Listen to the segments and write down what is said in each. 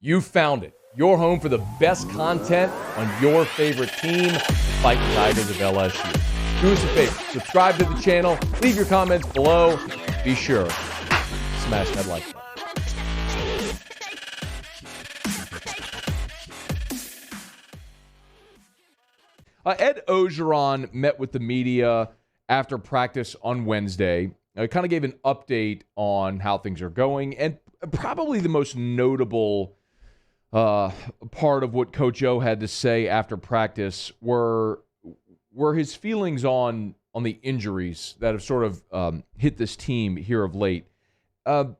You found it. Your home for the best content on your favorite team, Fighting Tigers of LSU. Do us a favor, subscribe to the channel, leave your comments below. Be sure to smash that like button. Ed Ogeron met with the media after practice on Wednesday. Kind of gave an update on how things are going, and probably the most notable part of what Coach O had to say after practice were his feelings on the injuries that have sort of hit this team here of late. Can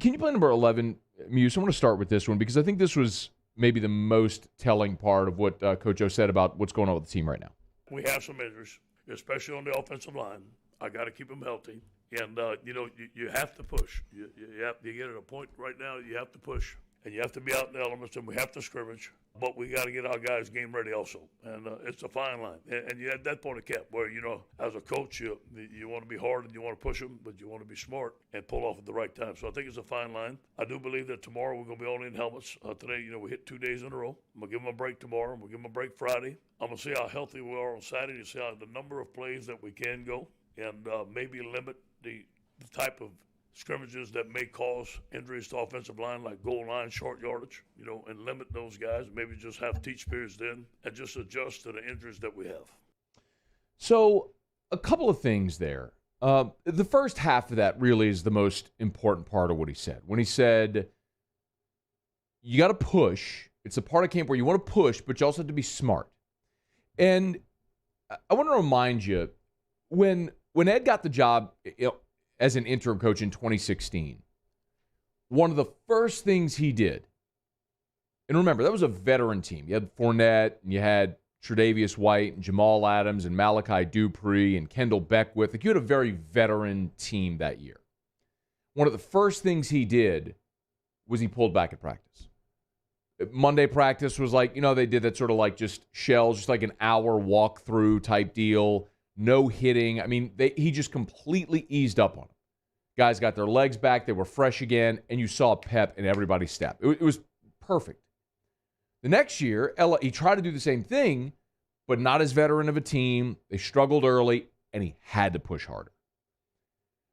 you play number 11, Muse? I want to start with this one because I think this was maybe the most telling part of what Coach O said about what's going on with the team right now. We have some injuries, especially on the offensive line. I got to keep them healthy. And, you have to push. You get at a point right now, you have to push. And you have to be out in the elements, and we have to scrimmage. But we got to get our guys game ready also. And it's a fine line. And you at that point of camp where, as a coach, you want to be hard and you want to push them, but you want to be smart and pull off at the right time. So I think it's a fine line. I do believe that tomorrow we're going to be only in helmets. Today, we hit 2 days in a row. I'm going to give them a break tomorrow. We'll give them a break Friday. I'm going to see how healthy we are on Saturday, see how the number of plays that we can go, and maybe limit the type of scrimmages that may cause injuries to offensive line, like goal line, short yardage, and limit those guys. Maybe just have teach periods then and just adjust to the injuries that we have. So a couple of things there. The first half of that really is the most important part of what he said. When he said, you got to push. It's a part of camp where you want to push, but you also have to be smart. And I want to remind you, when Ed got the job as an interim coach in 2016, one of the first things he did, and remember, that was a veteran team. You had Fournette, and you had Tre'Davious White, and Jamal Adams, and Malachi Dupree, and Kendall Beckwith. Like, you had a very veteran team that year. One of the first things he did was he pulled back at practice. Monday practice was like, they did that sort of like just shells, just like an hour walkthrough type deal. No hitting. I mean, he just completely eased up on them. Guys got their legs back. They were fresh again, and you saw pep in everybody's step. It was perfect. The next year, he tried to do the same thing, but not as veteran of a team. They struggled early, and he had to push harder.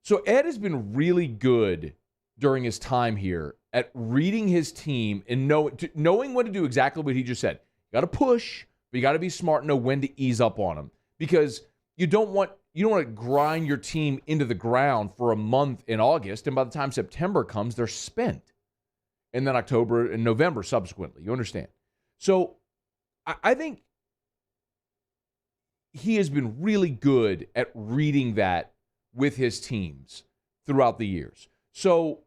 So Ed has been really good during his time here at reading his team and knowing when to do exactly what he just said. You got to push, but you got to be smart and know when to ease up on them, because you don't want to grind your team into the ground for a month in August, and by the time September comes, they're spent. And then October and November subsequently. You understand? So I think he has been really good at reading that with his teams throughout the years. So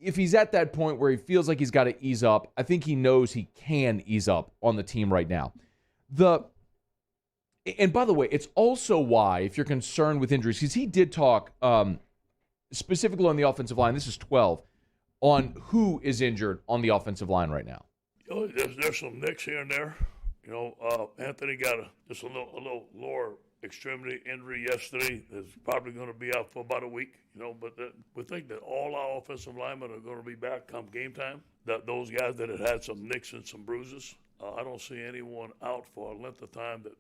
if he's at that point where he feels like he's got to ease up, I think he knows he can ease up on the team right now. And by the way, it's also why, if you're concerned with injuries, because he did talk specifically on the offensive line, this is 12, on who is injured on the offensive line right now. There's some nicks here and there. Anthony got just a little lower extremity injury yesterday. Is probably going to be out for about a week. But we think that all our offensive linemen are going to be back come game time. That those guys that had some nicks and some bruises, I don't see anyone out for a length of time that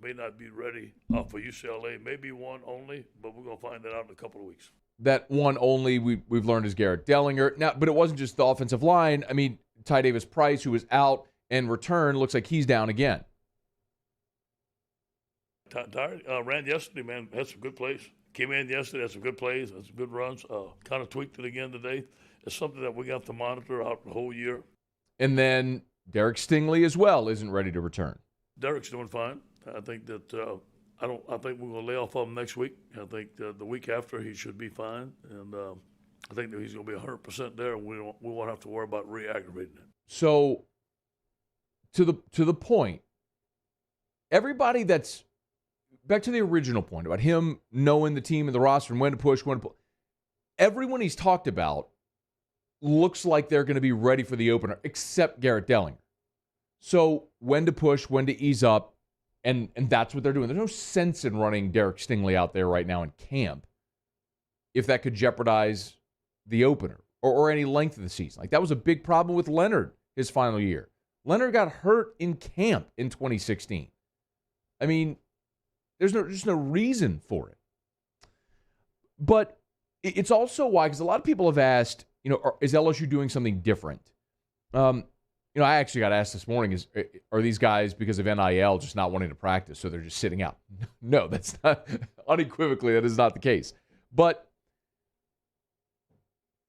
may not be ready for UCLA. Maybe one only, but we're going to find that out in a couple of weeks. That one only we've learned is Garrett Dellinger. Now, but it wasn't just the offensive line. I mean, Ty Davis Price, who was out and returned, looks like he's down again. Ty ran yesterday, man. Had some good plays. Came in yesterday, had some good plays, had some good runs. Kind of tweaked it again today. It's something that we got to monitor out the whole year. And then Derek Stingley as well isn't ready to return. Derek's doing fine. I think that I think we're going to lay off of him next week. I think the week after he should be fine, and I think that he's going to be 100% there, and we won't have to worry about re-aggravating it. So, to the point, everybody that's back to the original point about him knowing the team and the roster and when to push, everyone he's talked about looks like they're going to be ready for the opener, except Garrett Dellinger. So when to push, when to ease up, and that's what they're doing. There's no sense in running Derek Stingley out there right now in camp if that could jeopardize the opener. or any length of the season. Like, that was a big problem with Leonard his final year. Leonard got hurt in camp in 2016. I mean, there's just no reason for it. But it's also why, because a lot of people have asked, is LSU doing something different? I actually got asked this morning, are these guys, because of NIL, just not wanting to practice, so they're just sitting out? No, that's not, unequivocally, that is not the case. But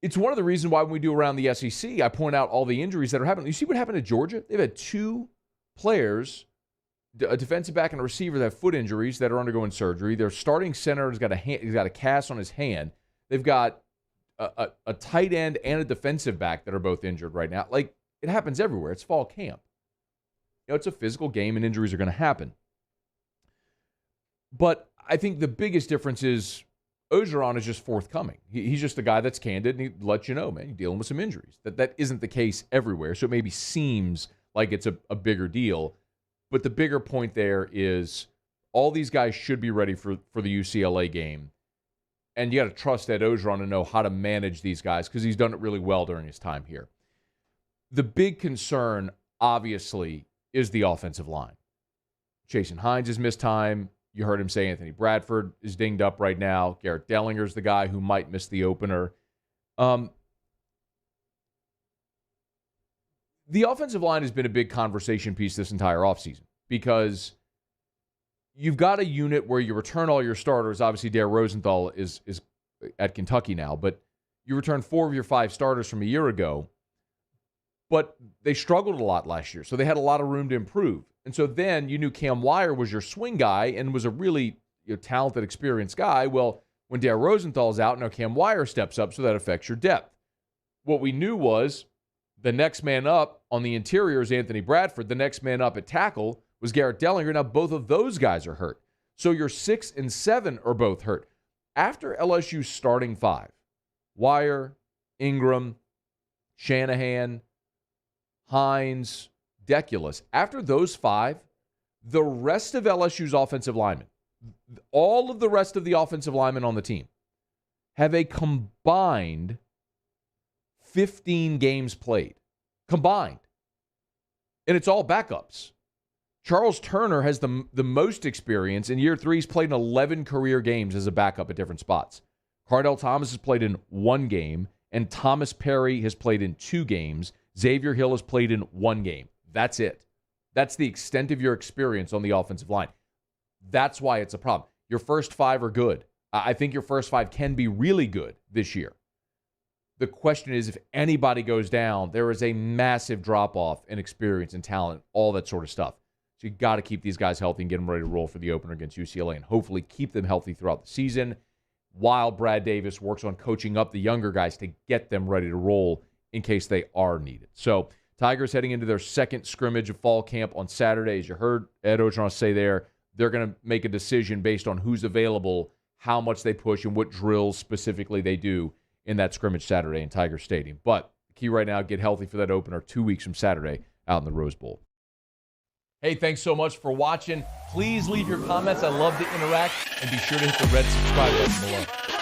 it's one of the reasons why when we do around the SEC, I point out all the injuries that are happening. You see what happened to Georgia? They've had 2 players, a defensive back and a receiver, that have foot injuries that are undergoing surgery. Their starting center he's got a cast on his hand. They've got a tight end and a defensive back that are both injured right now. Like, it happens everywhere. It's fall camp. It's a physical game, and injuries are going to happen. But I think the biggest difference is Orgeron is just forthcoming. He's just a guy that's candid, and he lets you know, man, you're dealing with some injuries. That isn't the case everywhere, so it maybe seems like it's a bigger deal. But the bigger point there is all these guys should be ready for the UCLA game. And you got to trust Ed Orgeron to know how to manage these guys, because he's done it really well during his time here. The big concern, obviously, is the offensive line. Jason Hines has missed time. You heard him say Anthony Bradford is dinged up right now. Garrett Dellinger's the guy who might miss the opener. The offensive line has been a big conversation piece this entire offseason, because you've got a unit where you return all your starters. Obviously, Derek Rosenthal is at Kentucky now, but you return 4 of your 5 starters from a year ago. But they struggled a lot last year, so they had a lot of room to improve. And so then you knew Cam Wire was your swing guy and was a really talented, experienced guy. Well, when Derek Rosenthal's out, now Cam Wire steps up, so that affects your depth. What we knew was the next man up on the interior is Anthony Bradford. The next man up at tackle was Garrett Dellinger. Now both of those guys are hurt. So your 6 and 7 are both hurt. After LSU's starting 5, Wire, Ingram, Shanahan, Hines, Deculus, after those 5, the rest of LSU's offensive linemen, all of the rest of the offensive linemen on the team, have a combined 15 games played. Combined. And it's all backups. Charles Turner has the most experience. In year 3, he's played in 11 career games as a backup at different spots. Cardell Thomas has played in 1 game, and Thomas Perry has played in 2 games. Xavier Hill has played in 1 game. That's it. That's the extent of your experience on the offensive line. That's why it's a problem. Your first 5 are good. I think your first 5 can be really good this year. The question is, if anybody goes down, there is a massive drop-off in experience and talent, all that sort of stuff. So you got to keep these guys healthy and get them ready to roll for the opener against UCLA, and hopefully keep them healthy throughout the season while Brad Davis works on coaching up the younger guys to get them ready to roll in case they are needed. So Tigers heading into their second scrimmage of fall camp on Saturday. As you heard Ed Orgeron say there, they're going to make a decision based on who's available, how much they push, and what drills specifically they do in that scrimmage Saturday in Tiger Stadium. But the key right now, get healthy for that opener 2 weeks from Saturday out in the Rose Bowl. Hey, thanks so much for watching. Please leave your comments. I love to interact, and be sure to hit the red subscribe button below.